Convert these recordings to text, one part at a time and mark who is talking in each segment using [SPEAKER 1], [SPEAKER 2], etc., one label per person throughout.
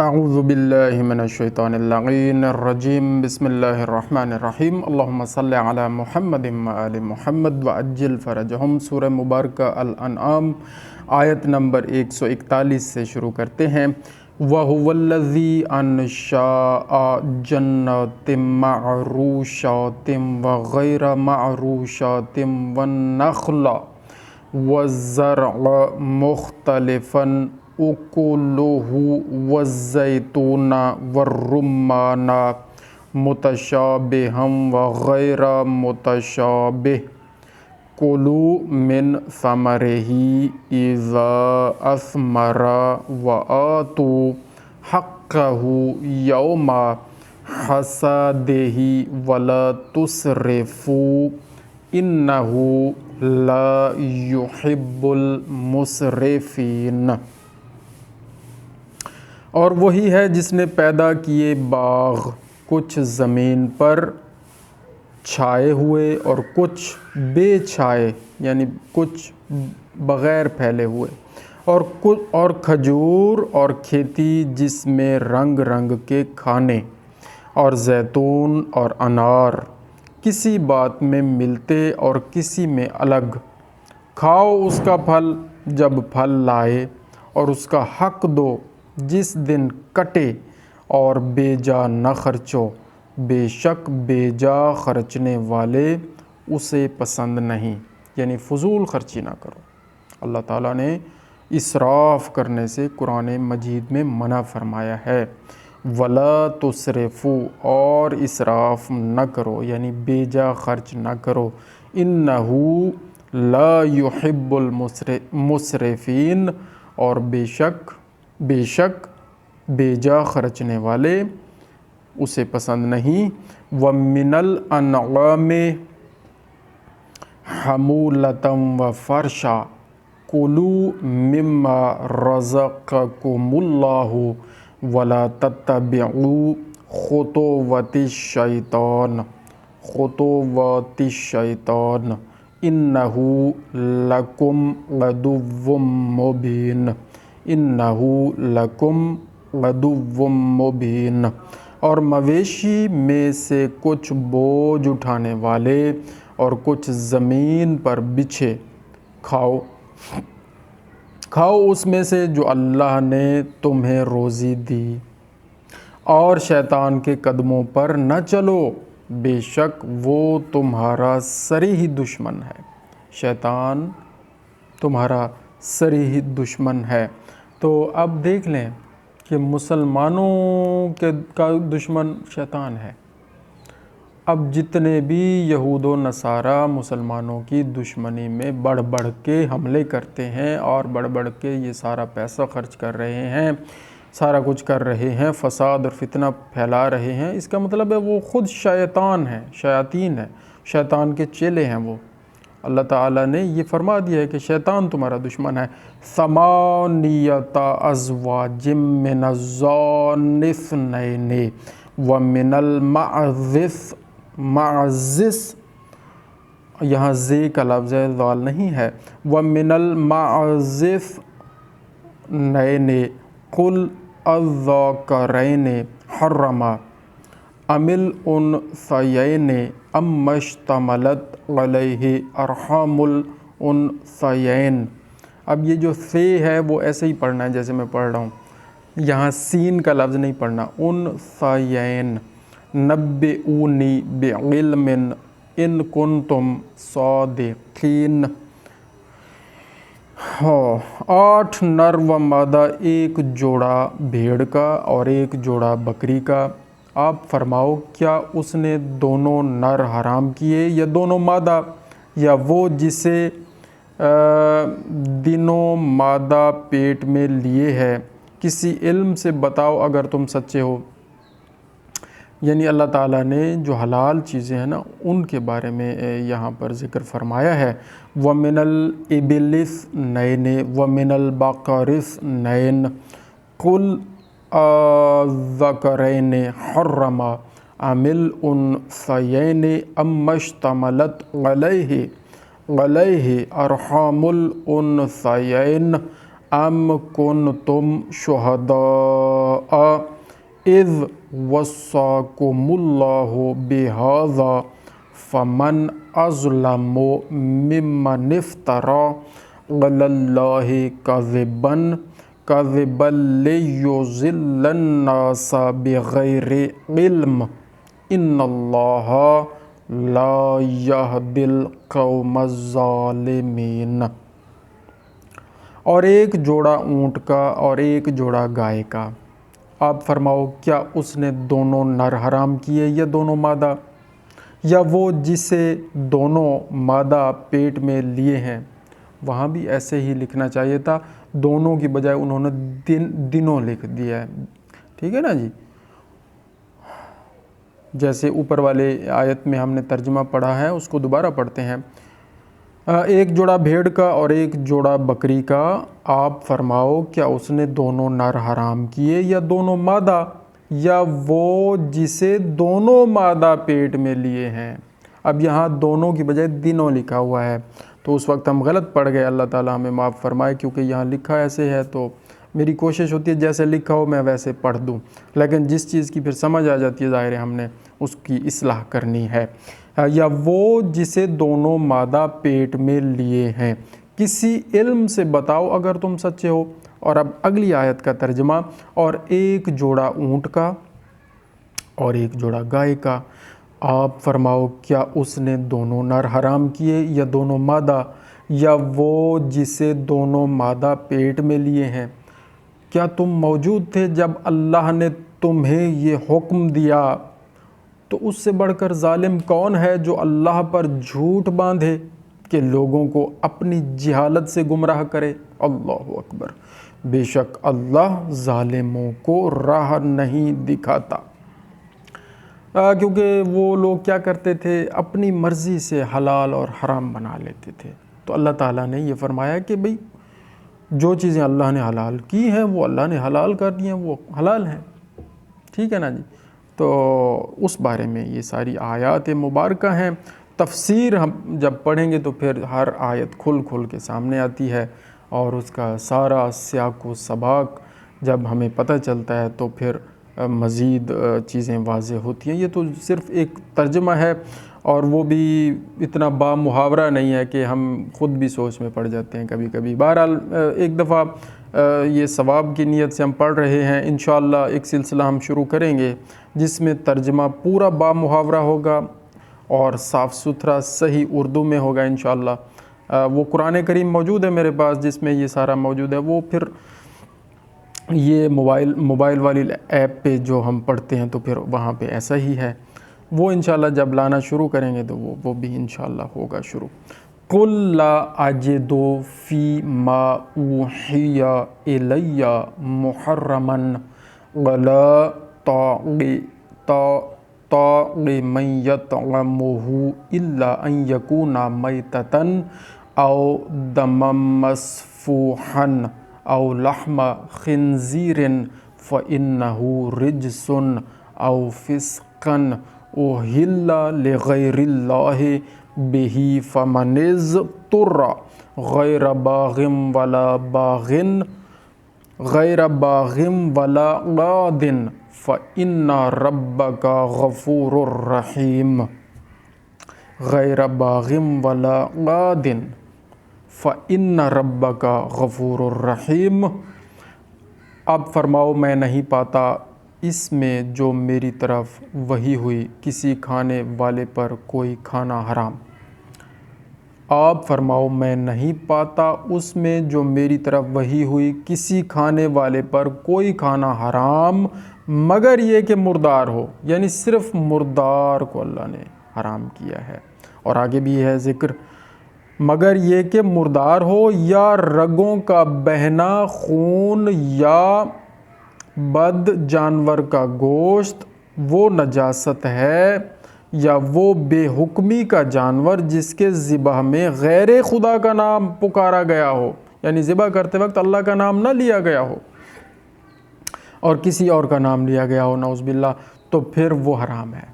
[SPEAKER 1] اعوذ باللہ من الشیطان اللعین الرجیم بسم اللہ الرحمن الرحیم اللہم صلی علی محمد وآل محمد وعجل فرجہم۔ سورہ مبارکہ الانعام آیت نمبر 141 سے شروع کرتے ہیں۔ وَهُوَ الَّذِي أَنشَأَ جَنَّاتٍ مَعْرُوشَاتٍ وَغَيْرَ مَعْرُوشَاتٍ وَالنَّخْلَ وَالزَّرْعَ مُخْتَلِفًا أُكُلُهُ وَالزَّيْتُونَ وَالرُّمَّانَ مُتَشَابِهًا وَغَيْرَ مُتَشَابِهٍ كُلُوا مِنْ ثَمَرِهِ إِذَا أَثْمَرَ وَآتُوا حَقَّهُ يَوْمَ حَصَادِهِ وَلَا تُسْرِفُوا إِنَّهُ لَا يُحِبُّ الْمُسْرِفِينَ۔ اور وہی ہے جس نے پیدا کیے باغ، کچھ زمین پر چھائے ہوئے اور کچھ بے چھائے یعنی کچھ بغیر پھیلے ہوئے، اور کھجور اور کھیتی جس میں رنگ رنگ کے کھانے، اور زیتون اور انار کسی بات میں ملتے اور کسی میں الگ۔ کھاؤ اس کا پھل جب پھل لائے، اور اس کا حق دو جس دن کٹے، اور بے جا نہ خرچو، بے شک بے جا خرچنے والے اسے پسند نہیں، یعنی فضول خرچی نہ کرو۔ اللہ تعالیٰ نے اسراف کرنے سے قرآن مجید میں منع فرمایا ہے۔ وَلَا تُسْرِفُوا، اور اسراف نہ کرو یعنی بے جا خرچ نہ کرو۔ إِنَّهُ لَا يُحِبُّ الْمُسْرِفِينَ، اور بے شک بے جا خرچنے والے اسے پسند نہیں۔ وَمِنَ الْأَنْعَامِ حَمُولَةً وَفَرْشًا كُلُوا مِمَّا رَزَقَكُمُ اللَّهُ وَلَا تَتَّبِعُوا خُطُوَاتِ الشَّيْطَانِ إِنَّهُ لَكُمْ عَدُوٌّ مُّبِينٌ۔ اور مویشی میں سے کچھ بوجھ اٹھانے والے اور کچھ زمین پر بچھے کھاؤ اس میں سے جو اللہ نے تمہیں روزی دی، اور شیطان کے قدموں پر نہ چلو، بے شک وہ تمہارا صریح دشمن ہے۔ شیطان تمہارا صریح دشمن ہے۔ تو اب دیکھ لیں کہ مسلمانوں کا دشمن شیطان ہے۔ اب جتنے بھی یہود و نصارہ مسلمانوں کی دشمنی میں بڑھ بڑھ کے حملے کرتے ہیں اور بڑھ بڑھ کے یہ سارا پیسہ خرچ کر رہے ہیں، سارا کچھ کر رہے ہیں، فساد اور فتنہ پھیلا رہے ہیں، اس کا مطلب ہے وہ خود شیطان ہیں، شیاطین ہیں، شیطان کے چیلے ہیں وہ۔ اللہ تعالیٰ نے یہ فرما دیا ہے کہ شیطان تمہارا دشمن ہے۔ ثَمَانِيَةَ أَزْوَاجٍ مِّنَ الضَّأْنِ اثْنَيْنِ وَمِنَ الْمَعْزِ، یہاں زے کا لفظ ہے، ذال نہیں ہے۔ وَمِنَ الْمَعْزِ اثْنَيْنِ قُلْ الذَّكَرَيْنِ حَرَّمَ أَمِ الْأُنثَيَيْنِ أَمَّا اشْتَمَلَتْ عَلَيْهِ أَرْحَامُ الْأُنثَيَيْنِ۔ اب یہ جو سے ہے وہ ایسے ہی پڑھنا ہے جیسے میں پڑھ رہا ہوں، یہاں سین کا لفظ نہیں پڑھنا۔ انثیین، نبئونی بعلم ان کنتم صادقین۔ 8 نر و مادہ، ایک جوڑا بھیڑ کا اور ایک جوڑا بکری کا۔ آپ فرماؤ کیا اس نے دونوں نر حرام کیے یا دونوں مادہ، یا وہ جسے دنوں مادہ پیٹ میں لیے ہے؟ کسی علم سے بتاؤ اگر تم سچے ہو۔ یعنی اللہ تعالیٰ نے جو حلال چیزیں ہیں نا ان کے بارے میں یہاں پر ذکر فرمایا ہے۔ وَمِنَ الْإِبِلِ اثْنَيْنِ وَمِنَ الْبَقَرِ اثْنَيْنِ قُلْ الذَّكَرَيْنِ حَرَّمَ أَمِ الْأُنثَيَيْنِ أَمَّا اشْتَمَلَتْ عَلَيْهِ أَرْحَامُ الْأُنثَيَيْنِ ام کنتم شہداء اذ وصاکم اللہ بہذا فمن اظلم ممن افترى علی اللہ کذبا لیضل الناس بغیر علم ان اللہ لا یہدی القوم الظالمین۔ اور ایک جوڑا اونٹ کا اور ایک جوڑا گائے کا، آپ فرماؤ کیا اس نے دونوں نر حرام کیے یا دونوں مادہ، یا وہ جسے دونوں مادہ پیٹ میں لیے ہیں؟ وہاں بھی ایسے ہی لکھنا چاہیے تھا، دونوں کی بجائے انہوں نے دنوں لکھ دیا ہے، ٹھیک ہے نا جی۔ جیسے اوپر والے آیت میں ہم نے ترجمہ پڑھا ہے اس کو دوبارہ پڑھتے ہیں۔ ایک جوڑا بھیڑ کا اور ایک جوڑا بکری کا، آپ فرماؤ کیا اس نے دونوں نر حرام کیے یا دونوں مادہ، یا وہ جسے دونوں مادہ پیٹ میں لیے ہیں؟ اب یہاں دونوں کی بجائے دنوں لکھا ہوا ہے، تو اس وقت ہم غلط پڑھ گئے، اللہ تعالیٰ ہمیں معاف فرمائے، کیونکہ یہاں لکھا ایسے ہے تو میری کوشش ہوتی ہے جیسے لکھا ہو میں ویسے پڑھ دوں، لیکن جس چیز کی پھر سمجھ آ جاتی ہے ظاہر ہے ہم نے اس کی اصلاح کرنی ہے۔ یا وہ جسے دونوں مادہ پیٹ میں لیے ہیں، کسی علم سے بتاؤ اگر تم سچے ہو۔ اور اب اگلی آیت کا ترجمہ، اور ایک جوڑا اونٹ کا اور ایک جوڑا گائے کا، آپ فرماؤ کیا اس نے دونوں نر حرام کیے یا دونوں مادہ، یا وہ جسے دونوں مادہ پیٹ میں لیے ہیں؟ کیا تم موجود تھے جب اللہ نے تمہیں یہ حکم دیا؟ تو اس سے بڑھ کر ظالم کون ہے جو اللہ پر جھوٹ باندھے کہ لوگوں کو اپنی جہالت سے گمراہ کرے؟ اللہ اکبر، بے شک اللہ ظالموں کو راہ نہیں دکھاتا۔ کیونکہ وہ لوگ کیا کرتے تھے، اپنی مرضی سے حلال اور حرام بنا لیتے تھے، تو اللہ تعالیٰ نے یہ فرمایا کہ بھئی جو چیزیں اللہ نے حلال کی ہیں وہ اللہ نے حلال کر دی ہیں، وہ حلال ہیں، ٹھیک ہے نا جی۔ تو اس بارے میں یہ ساری آیات مبارکہ ہیں، تفسیر ہم جب پڑھیں گے تو پھر ہر آیت کھل کھل کے سامنے آتی ہے، اور اس کا سارا سیاق و سباق جب ہمیں پتہ چلتا ہے تو پھر مزید چیزیں واضح ہوتی ہیں۔ یہ تو صرف ایک ترجمہ ہے، اور وہ بھی اتنا با محاورہ نہیں ہے کہ ہم خود بھی سوچ میں پڑ جاتے ہیں کبھی کبھی۔ بہرحال ایک دفعہ یہ ثواب کی نیت سے ہم پڑھ رہے ہیں، انشاءاللہ ایک سلسلہ ہم شروع کریں گے جس میں ترجمہ پورا با محاورہ ہوگا اور صاف ستھرا صحیح اردو میں ہوگا انشاءاللہ۔ وہ قرآن کریم موجود ہے میرے پاس جس میں یہ سارا موجود ہے، وہ پھر یہ موبائل والی ایپ پہ جو ہم پڑھتے ہیں تو پھر وہاں پہ ایسا ہی ہے، وہ انشاءاللہ جب لانا شروع کریں گے تو وہ بھی انشاءاللہ ہوگا شروع۔ قُل لَا أَجِدُ فِي مَا أُوحِيَ إِلَيَّ مُحَرَّمًا عَلَىٰ طَاعِمٍ يَطْعَمُهُ إِلَّا أَن يَكُونَ مَيْتَةً أَوْ دَمًا مَّسْفُوحًا أَوْ لَحْمَ خِنزِيرٍ فَإِنَّهُ رِجْسٌ أَوْ فِسْقٌ أُحِلَّ لِغَيْرِ اللَّهِ بِهِ فَمَنِ اضْطُرَّ غَيْرَ باغٍ وَلَا عَادٍ فَإِنَّ رَبَّكَ غَفُورٌ رَّحِيمٌ۔ غَيْرَ بَاغٍ وَلَا عَادٍ فَإِنَّ رَبَّكَ غَفُورٌ رَّحِيمٌ۔ اب فرماؤ میں نہیں پاتا اس میں جو میری طرف وحی ہوئی کسی کھانے والے پر کوئی کھانا حرام۔ آپ فرماؤ میں نہیں پاتا اس میں جو میری طرف وحی ہوئی کسی کھانے والے پر کوئی کھانا حرام، مگر یہ کہ مردار ہو، یعنی صرف مردار کو اللہ نے حرام کیا ہے۔ اور آگے بھی ہے ذکر، مگر یہ کہ مردار ہو یا رگوں کا بہنا خون یا بد جانور کا گوشت، وہ نجاست ہے، یا وہ بے حکمی کا جانور جس کے ذبح میں غیر خدا کا نام پکارا گیا ہو، یعنی ذبح کرتے وقت اللہ کا نام نہ لیا گیا ہو اور کسی اور کا نام لیا گیا ہو نعوذ باللہ، تو پھر وہ حرام ہے۔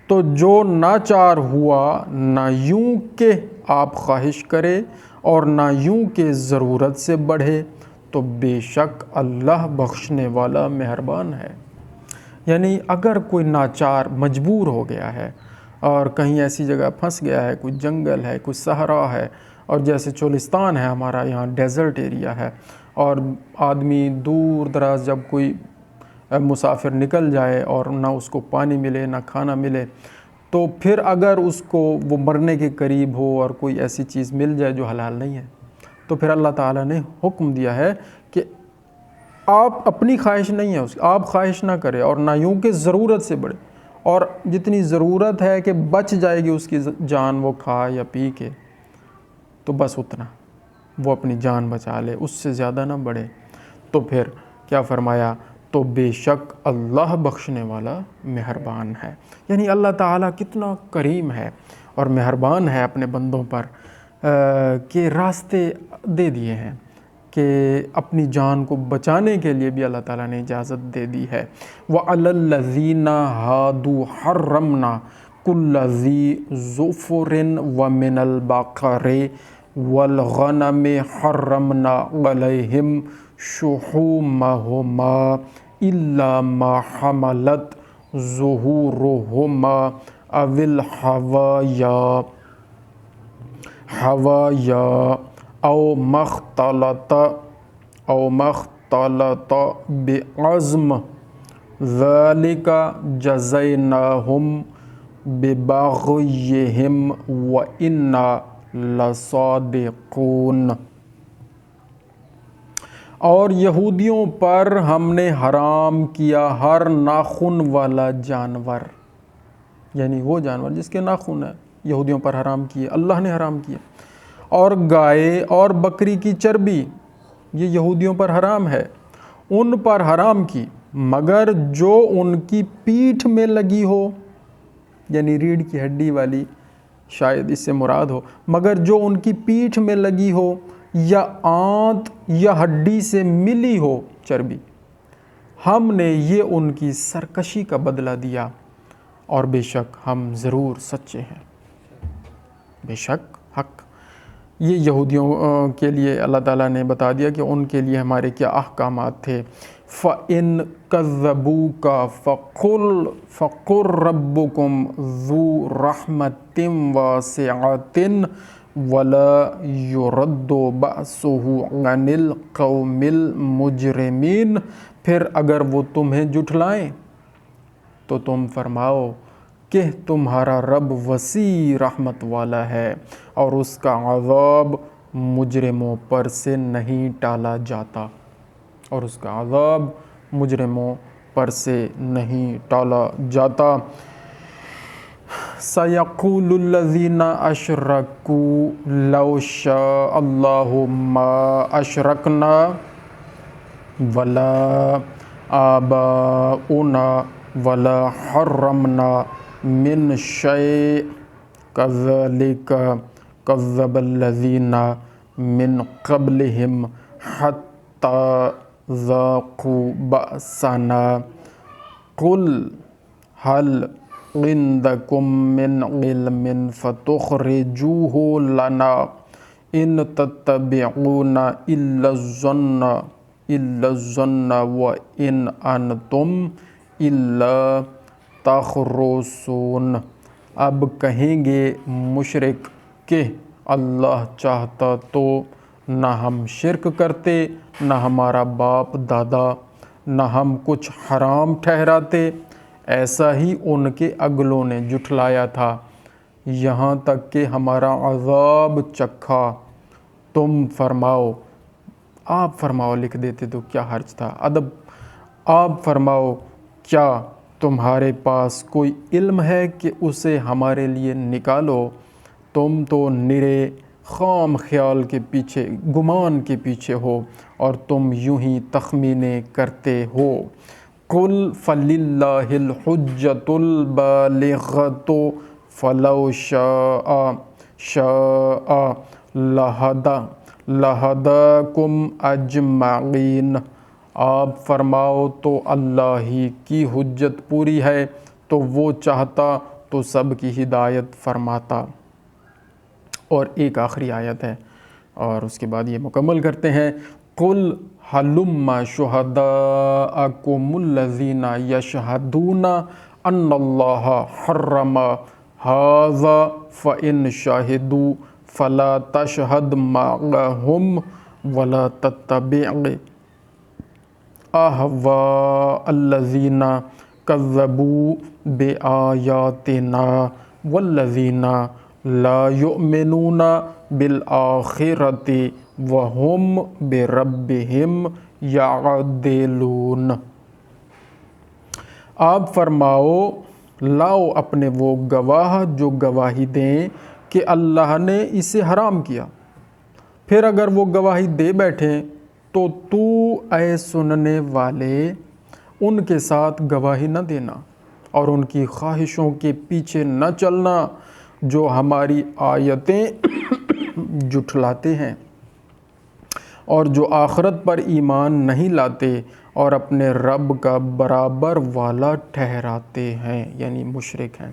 [SPEAKER 1] تو جو ناچار ہوا نہ یوں کہ آپ خواہش کرے اور نہ یوں کہ ضرورت سے بڑھے تو بے شک اللہ بخشنے والا مہربان ہے۔ یعنی اگر کوئی ناچار مجبور ہو گیا ہے اور کہیں ایسی جگہ پھنس گیا ہے، کوئی جنگل ہے، کوئی صحرا ہے، اور جیسے چولستان ہے ہمارا یہاں ڈیزرٹ ایریا ہے، اور آدمی دور دراز جب کوئی مسافر نکل جائے اور نہ اس کو پانی ملے نہ کھانا ملے، تو پھر اگر اس کو وہ مرنے کے قریب ہو اور کوئی ایسی چیز مل جائے جو حلال نہیں ہے، تو پھر اللہ تعالیٰ نے حکم دیا ہے کہ آپ اپنی خواہش نہیں ہے اس کی، آپ خواہش نہ کریں، اور نہ یوں کہ ضرورت سے بڑھے، اور جتنی ضرورت ہے کہ بچ جائے گی اس کی جان وہ کھا یا پی کے، تو بس اتنا وہ اپنی جان بچا لے، اس سے زیادہ نہ بڑھے۔ تو پھر کیا فرمایا؟ تو بے شک اللہ بخشنے والا مہربان ہے۔ یعنی اللہ تعالیٰ کتنا کریم ہے اور مہربان ہے اپنے بندوں پر، کہ راستے دے دیے ہیں کہ اپنی جان کو بچانے کے لیے بھی اللہ تعالیٰ نے اجازت دے دی ہے۔ وَعَلَى الَّذِينَ هَادُوا حَرَّمْنَا كُلَّ ذِي ظُفُرٍ وَمِنَ الْبَقَرِ وَالْغَنَمِ حَرَّمْنَا عَلَيْهِمْ شُحُومَهُمَا إِلَّا مَا حَمَلَتْ ظُهُورُهُمَا أَوِ الْحَوَايَا أَوْ مَا اخْتَلَطَ بِعَظْمٍ ذَلِكَ جَزَيْنَاهُمْ بِبَغْيِهِمْ وَإِنَّا لَصَادِقُونَ۔ اور یہودیوں پر ہم نے حرام کیا ہر ناخن والا جانور، یعنی وہ جانور جس کے ناخن ہیں، یہودیوں پر حرام کیے، اللہ نے حرام کیا، اور گائے اور بکری کی چربی یہ یہودیوں پر حرام ہے، ان پر حرام کی، مگر جو ان کی پیٹھ میں لگی ہو، یعنی ریڑھ کی ہڈی والی شاید اس سے مراد ہو، مگر جو ان کی پیٹھ میں لگی ہو یا آنت یا ہڈی سے ملی ہو چربی، ہم نے یہ ان کی سرکشی کا بدلہ دیا، اور بے شک ہم ضرور سچے ہیں، بے شک حق۔ یہ یہودیوں کے لیے اللہ تعالیٰ نے بتا دیا کہ ان کے لیے ہمارے کیا احکامات تھے۔ فَإِن كَذَّبُوكَ فَقُلْ رَبُّكُمْ ذُو رَحْمَةٍ وَاسِعَةٍ وَلَا يُرَدُّ بَأْسُهُ عَنِ الْقَوْمِ الْمُجْرِمِينَ۔ پھر اگر وہ تمہیں جھٹلائیں تو تم فرماؤ کہ تمہارا رب وسیع رحمت والا ہے، اور اس کا عذاب مجرموں پر سے نہیں ٹالا جاتا، اور اس کا عذاب مجرموں پر سے نہیں ٹالا جاتا۔ سَيَقُولُ الَّذِينَ أَشْرَكُوا لَوْ شَاءَ اللَّهُ مَا أَشْرَكْنَا وَلَا آبَاؤُنَا وَلَا حَرَّمْنَا مِنْ شَيْءٍ كَذَلِكَ كَذَّبَ الَّذِينَ مِنْ قَبْلِهِمْ حَتَّى ذَاقُوا بَأْسَنَا قُلْ هَلْ عِندَكُم مِّنْ عِلْمٍ فَتُخْرِجُوهُ لَنَا إِن تَتَّبِعُونَ إِلَّا الظَّنَّ وَإِنْ أَنْتُمْ إِلَّا تَخْرُصُونَ۔ اب کہیں گے مشرک کہ اللہ چاہتا تو نہ ہم شرک کرتے، نہ ہمارا باپ دادا، نہ ہم کچھ حرام ٹھہراتے، ایسا ہی ان کے اگلوں نے جھٹلایا تھا، یہاں تک کہ ہمارا عذاب چکھا۔ تم فرماؤ، آپ فرماؤ، لکھ دیتے تو کیا حرج تھا، ادب، آپ فرماؤ کیا تمہارے پاس کوئی علم ہے کہ اسے ہمارے لیے نکالو؟ تم تو نرے خام خیال کے پیچھے، گمان کے پیچھے ہو، اور تم یوں ہی تخمینے کرتے ہو۔ قُلْ فَلِلَّهِ الْحُجَّةُ الْبَالِغَةُ فَلَوْ شَاءَ لَهَدَاكُمْ أَجْمَعِينَ۔ آپ فرماؤ تو اللہ ہی کی حجت پوری ہے، تو وہ چاہتا تو سب کی ہدایت فرماتا۔ اور ایک آخری آیت ہے اور اس کے بعد یہ مکمل کرتے ہیں قل حلم شہداءکم الذین یشہدون ان اللہ حرم ھذا فإن شہدوا فلا تشہد معہم ولا تتبع اہواء الذین کذبوا بآیاتنا والذین لا یؤمنون بالآخرۃ وہم بربہم یعدلون۔ آپ فرماؤ لاؤ اپنے وہ گواہ جو گواہی دیں کہ اللہ نے اسے حرام کیا، پھر اگر وہ گواہی دے بیٹھیں تو اے سننے والے ان کے ساتھ گواہی نہ دینا اور ان کی خواہشوں کے پیچھے نہ چلنا جو ہماری آیتیں جھٹلاتے ہیں اور جو آخرت پر ایمان نہیں لاتے اور اپنے رب کا برابر والا ٹھہراتے ہیں، یعنی مشرک ہیں۔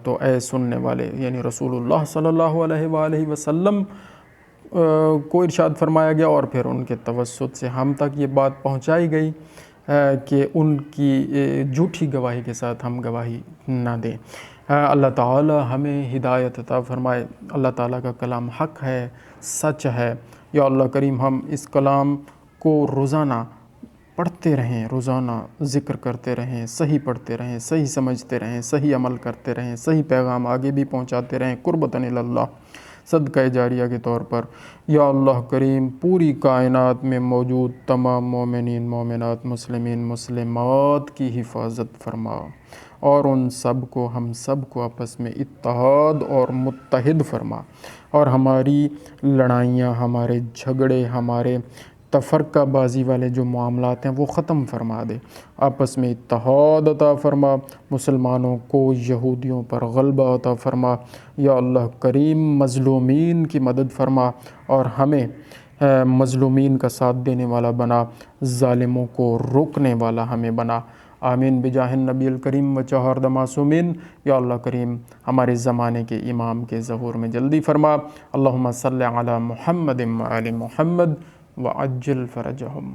[SPEAKER 1] تو اے سننے والے یعنی رسول اللہ صلی اللہ علیہ وآلہ وسلم کو ارشاد فرمایا گیا، اور پھر ان کے توسط سے ہم تک یہ بات پہنچائی گئی کہ ان کی جھوٹی گواہی کے ساتھ ہم گواہی نہ دیں۔ اللہ تعالی ہمیں ہدایت عطا فرمائے۔ اللہ تعالیٰ کا کلام حق ہے، سچ ہے۔ یا اللہ کریم ہم اس کلام کو روزانہ پڑھتے رہیں، روزانہ ذکر کرتے رہیں، صحیح پڑھتے رہیں، صحیح سمجھتے رہیں، صحیح عمل کرتے رہیں، صحیح پیغام آگے بھی پہنچاتے رہیں، قربتاً اللہ، صدقہ جاریہ کے طور پر۔ یا اللہ کریم پوری کائنات میں موجود تمام مومنین، مومنات، مسلمین، مسلمات کی حفاظت فرما، اور ان سب کو، ہم سب کو آپس میں اتحاد اور متحد فرما، اور ہماری لڑائیاں، ہمارے جھگڑے، ہمارے تفرقہ بازی والے جو معاملات ہیں وہ ختم فرما دے، آپس میں اتحاد عطا فرما، مسلمانوں کو یہودیوں پر غلبہ عطا فرما۔ یا اللہ کریم مظلومین کی مدد فرما اور ہمیں مظلومین کا ساتھ دینے والا بنا، ظالموں کو روکنے والا ہمیں بنا۔ آمین بجاہ النبی الکریم و چہارد معصومین۔ یا اللہ کریم ہمارے زمانے کے امام کے ظہور میں جلدی فرما۔ اللہم صلی علی محمد و آل محمد وعجل فرجہم۔